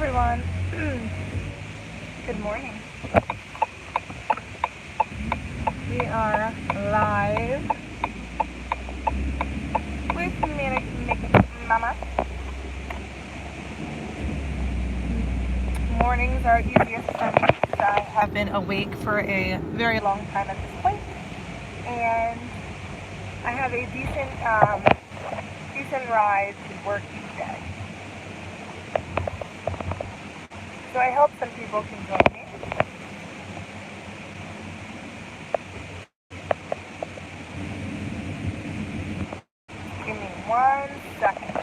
everyone. Good morning. We are live with Manic Mama. Mornings are easiest for me because I have been awake for a very long time at this point, and I have a decent ride to work each day. So I hope some people can join me. Give me 1 second.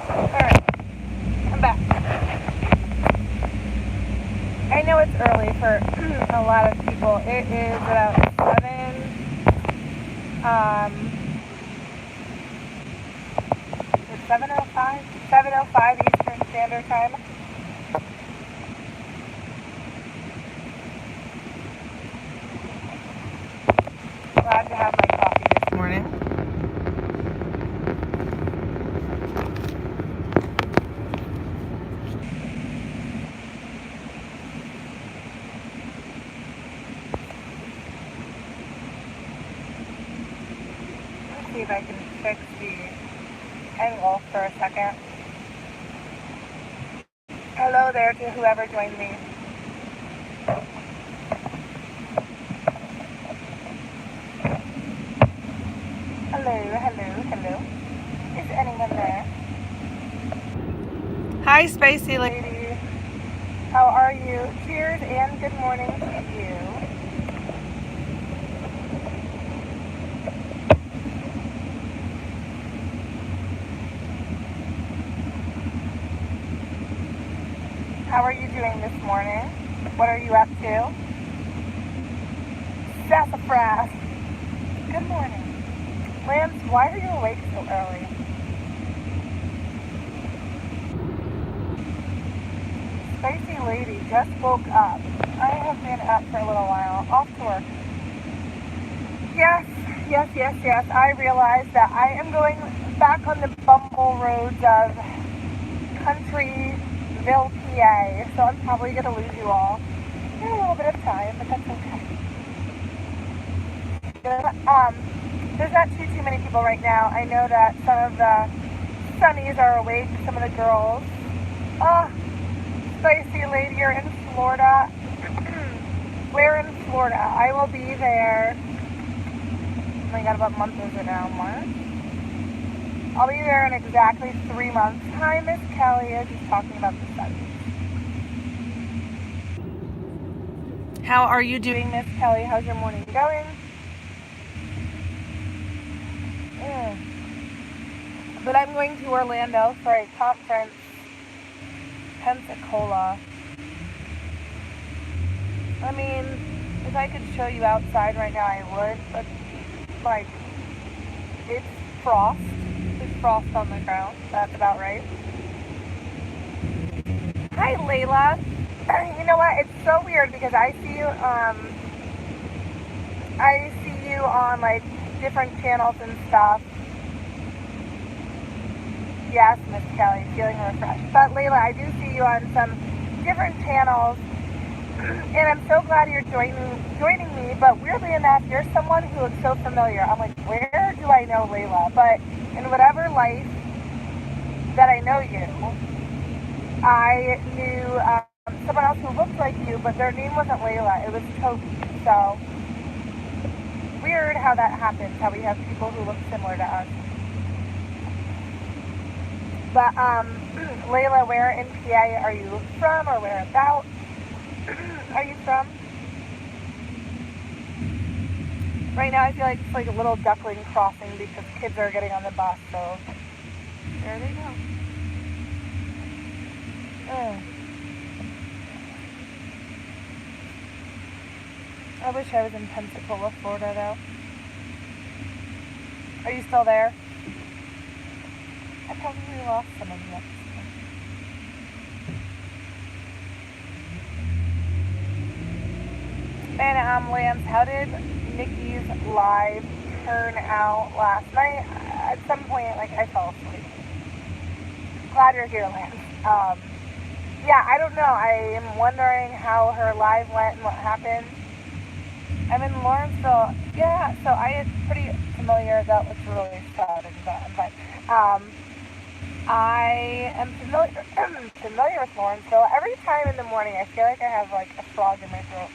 Alright, I'm back. I know it's early for a lot of people. It is about 7:05 Eastern Standard Time. Glad to have my coffee this morning. Let's see if I can fix the angle for a second. Hello there to whoever joined me. Hello. Is anyone there? Hi, Spacey Lady. How are you? Cheers and good morning to you. How are you doing this morning? What are you up to? Sassafras. Good morning. Lance, why are you awake so early? Spacey Lady just woke up. I have been up for a little while. Off to work. Yes. I realize that I am going back on the bumble roads of Countryville, PA. So I'm probably going to lose you all in a little bit of time, but that's okay. There's not too many people right now. I know that some of the sunnies are awake, some of the girls. Spicy Lady, you're in Florida. We're in Florida. I will be there. Oh my god, what month is it now? March? I'll be there in exactly 3 months. Hi, Miss Kelly. I was just talking about the sunnies. How are you doing, Miss Kelly? How's your morning going? But I'm going to Orlando for a conference, Pensacola. I mean, if I could show you outside right now, I would, but, like, it's frost. There's frost on the ground. That's about right. Hi, Layla. You know what? It's so weird because I see you on, like, different channels and stuff. Yes, Miss Kelly, feeling refreshed. But Layla, I do see you on some different channels, and I'm so glad you're joining me. But weirdly enough, you're someone who looks so familiar. I'm like, where do I know Layla? But in whatever life that I know you, I knew someone else who looked like you, but their name wasn't Layla. It was Toby. So weird how that happens. How we have people who look similar to us. But, Layla, where in PA are you from, or whereabouts are you from? Right now I feel like it's like a little duckling crossing because kids are getting on the bus, so there they go. I wish I was in Pensacola, Florida, though. Are you still there? I probably lost some of you at this point. And Lance, how did Nikki's live turn out last night? At some point, like, I fell asleep. Glad you're here, Lance. Um, yeah, I don't know. I am wondering how her live went and what happened. I'm in Lawrenceville. Yeah, so I am pretty familiar. That was really sudden, but I'm fine. I am familiar familiar with Lawrenceville. Every time in the morning, I feel like I have like a frog in my throat.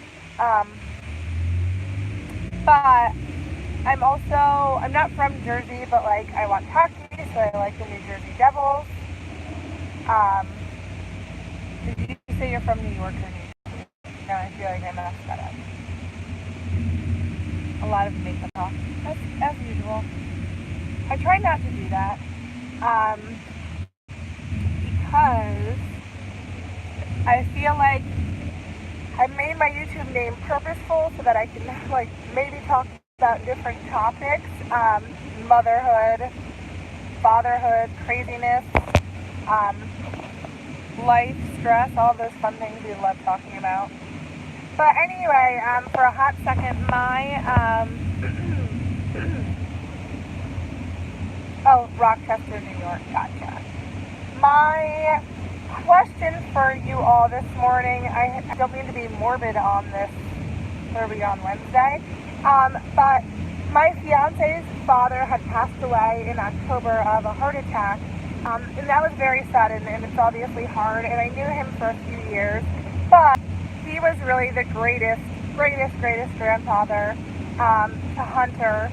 But I'm not from Jersey, but like I watch hockey, so I like the New Jersey Devils. Um, did you say you're from New York or New Jersey? No, I feel like I messed that up. A lot of makeup talk, as usual. I try not to do that because I feel like I made my YouTube name purposeful so that I can like maybe talk about different topics, motherhood, fatherhood, craziness, um, life, stress, all those fun things we love talking about. But anyway, for a hot second, oh, Rochester, New York, gotcha. My question for you all this morning, I don't mean to be morbid on this, where are we on Wednesday? But my fiance's father had passed away in October of a heart attack. And that was very sudden, and it's obviously hard, and I knew him for a few years, but he was really the greatest grandfather to Hunter,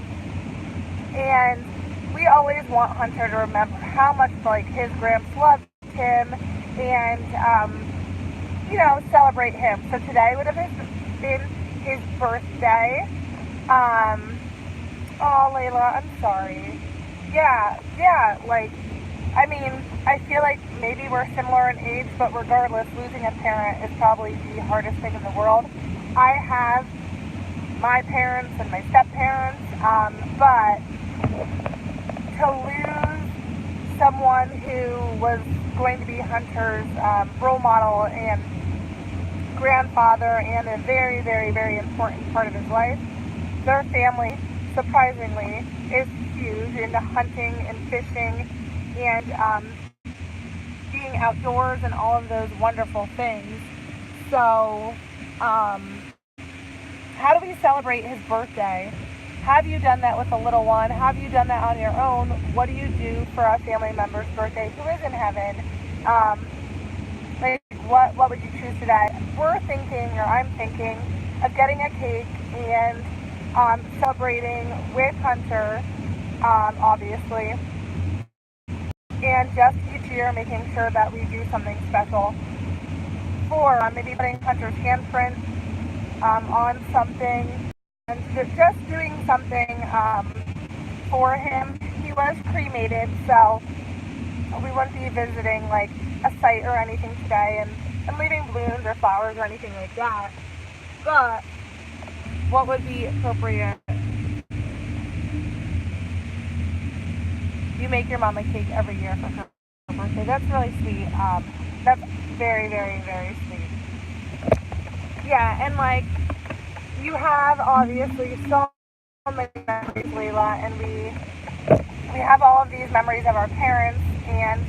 and we always want Hunter to remember how much like his gramps loved him, and celebrate him. So today would have been his birthday. Oh, Layla, I'm sorry. Yeah, like, I mean, I feel like maybe we're similar in age, but regardless, losing a parent is probably the hardest thing in the world. I have my parents and my step-parents, but to lose someone who was going to be Hunter's role model and grandfather and a very, very, very important part of his life, their family, surprisingly, is huge into hunting and fishing and being outdoors and all of those wonderful things. So, how do we celebrate his birthday? Have you done that with a little one? Have you done that on your own? What do you do for a family member's birthday who is in heaven? What would you choose today? I'm thinking of getting a cake and celebrating with Hunter, obviously, and just each year making sure that we do something special for maybe putting Hunter's handprint on something and just doing something for him. He was cremated, so we wouldn't be visiting like a site or anything today and leaving balloons or flowers or anything like that. But what would be appropriate? You make your mom a cake every year for her birthday. That's really sweet. That's very, very, very sweet. Yeah, and like you have obviously so many memories, Layla, and we have all of these memories of our parents and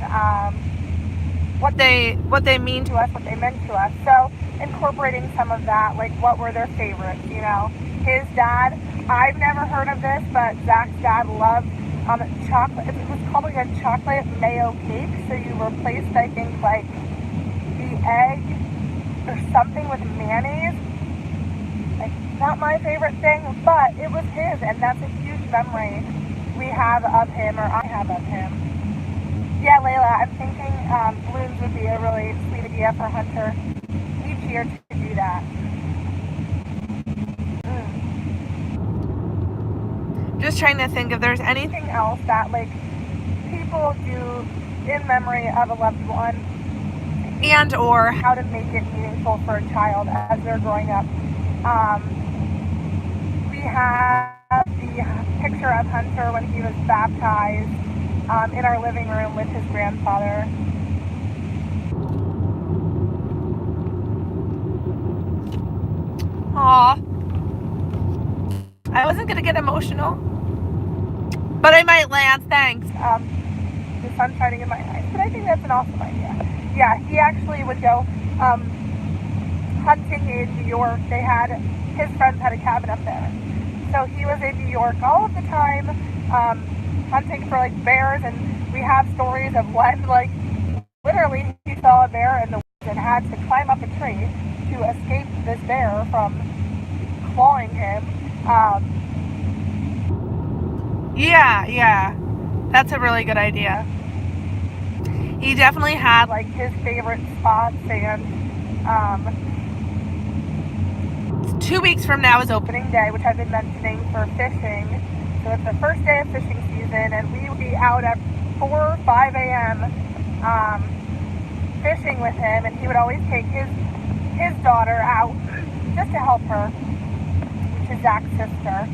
what they mean to us, what they meant to us. So incorporating some of that, like what were their favorites, His dad, I've never heard of this, but Zach's dad loved chocolate. It was called like a chocolate mayo cake. So you replaced, I think, like the egg or something with mayonnaise. Like, not my favorite thing, but it was his, and that's a huge memory we have of him, or I have of him. Yeah, Layla, I'm thinking balloons would be a really sweet idea for Hunter each year to do that. Just trying to think if there's anything else that like people do in memory of a loved one, and or how to make it meaningful for a child as they're growing up. We have the picture of Hunter when he was baptized in our living room with his grandfather. Aw. I wasn't gonna get emotional, but I might, Lance, thanks. The sun's shining in my eyes, but I think that's an awesome idea. Yeah, he actually would go hunting in New York. His friends had a cabin up there. So he was in New York all of the time, hunting for like bears, and we have stories of when like literally he saw a bear in the woods and had to climb up a tree to escape this bear from clawing him. Yeah, that's a really good idea. He definitely had like his favorite spots, and 2 weeks from now is opening day, which I've been mentioning for fishing. So it's the first day of fishing season, and we will be out at 4 or 5 a.m. Fishing with him, and he would always take his daughter out just to help her, which is Zach's sister.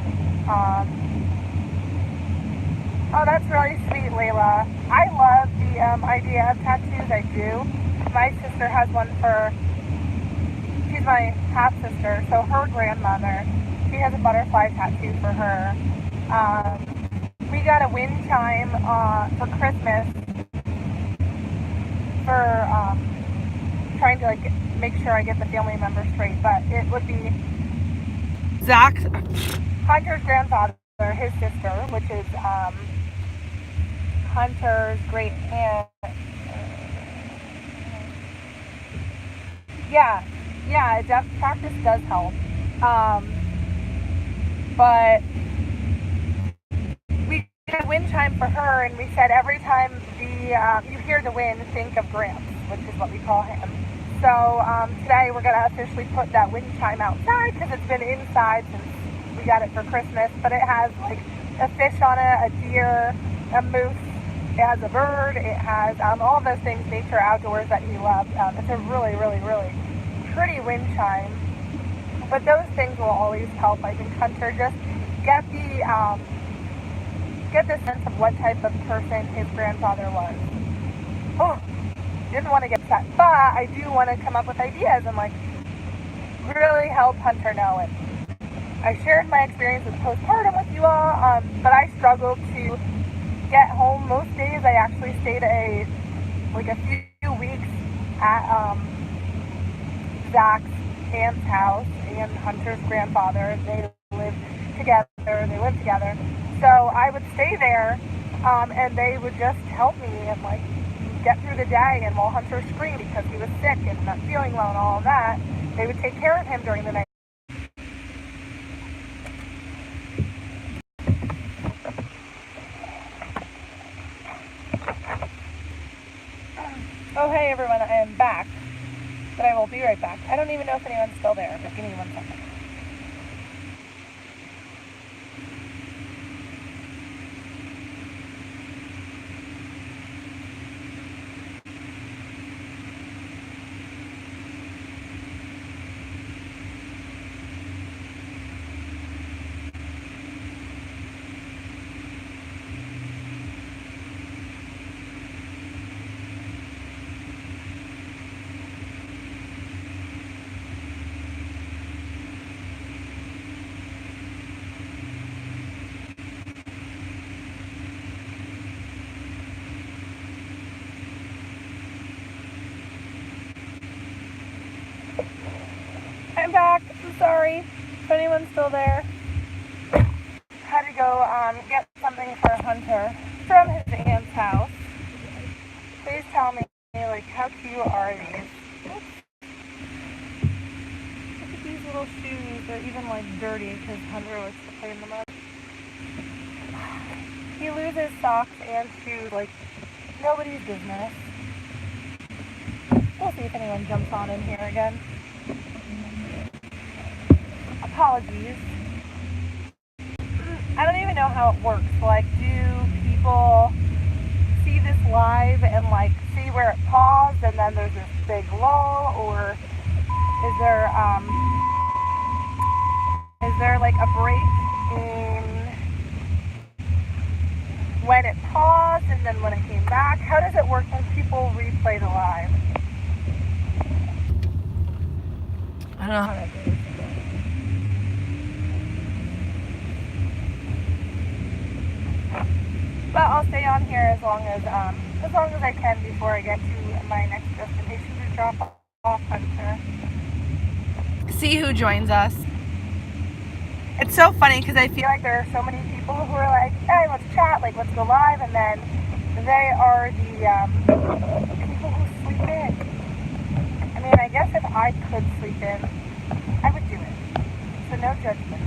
Oh, that's really sweet, Layla. I love the idea of tattoos. I do. My sister has one she's my half-sister, so her grandmother, she has a butterfly tattoo for her. We got a wind chime for Christmas for trying to like make sure I get the family members straight, but it would be Zach, Hunter's grandfather, his sister, which is Hunter's great aunt. Yeah, practice does help. But we did a wind chime for her, and we said every time you hear the wind, think of Gramps, which is what we call him. So today we're going to officially put that wind chime outside because it's been inside since we got it for Christmas. But it has like a fish on it, a deer, a moose. It has a bird. It has all of those things, nature, outdoors, that he loves. It's a really, really, really pretty wind chime. But those things will always help. I think Hunter just get the sense of what type of person his grandfather was. Oh, didn't want to get upset, but I do want to come up with ideas and like really help Hunter know it. I shared my experience with postpartum with you all, but I struggled to get home most days. I actually stayed a few weeks at Zach's aunt's house and Hunter's grandfather. They lived together. So I would stay there, and they would just help me and like get through the day. And while Hunter screamed because he was sick and not feeling well and all of that, they would take care of him during the night. Oh, hey everyone, I am back, but I will be right back. I don't even know if anyone's still there, but give me 1 second. I'm back. I'm sorry if anyone's still there. Had to go get something for Hunter from his aunt's house. Please tell me, like, how cute are these? Oops. Look at these little shoes. They're even like dirty because Hunter likes to play in the mud. He loses socks and shoes like nobody's business. We'll see if anyone jumps on in here again. Apologies. I don't even know how it works. Like, do people see this live and like see where it paused and then there's this big lull, or is there like a break in when it paused and then when it came back? How does it work when people replay the live? I don't know how that goes. But I'll stay on here as long as I can before I get to my next destination to drop off Hunter. See who joins us. It's so funny because I feel like there are so many people who are like, hey, let's chat, like, let's go live, and then they are the people who sleep in. I mean, I guess if I could sleep in, I would do it. So no judgment.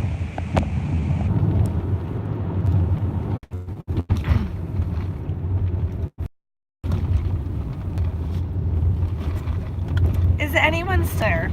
Is anyone there?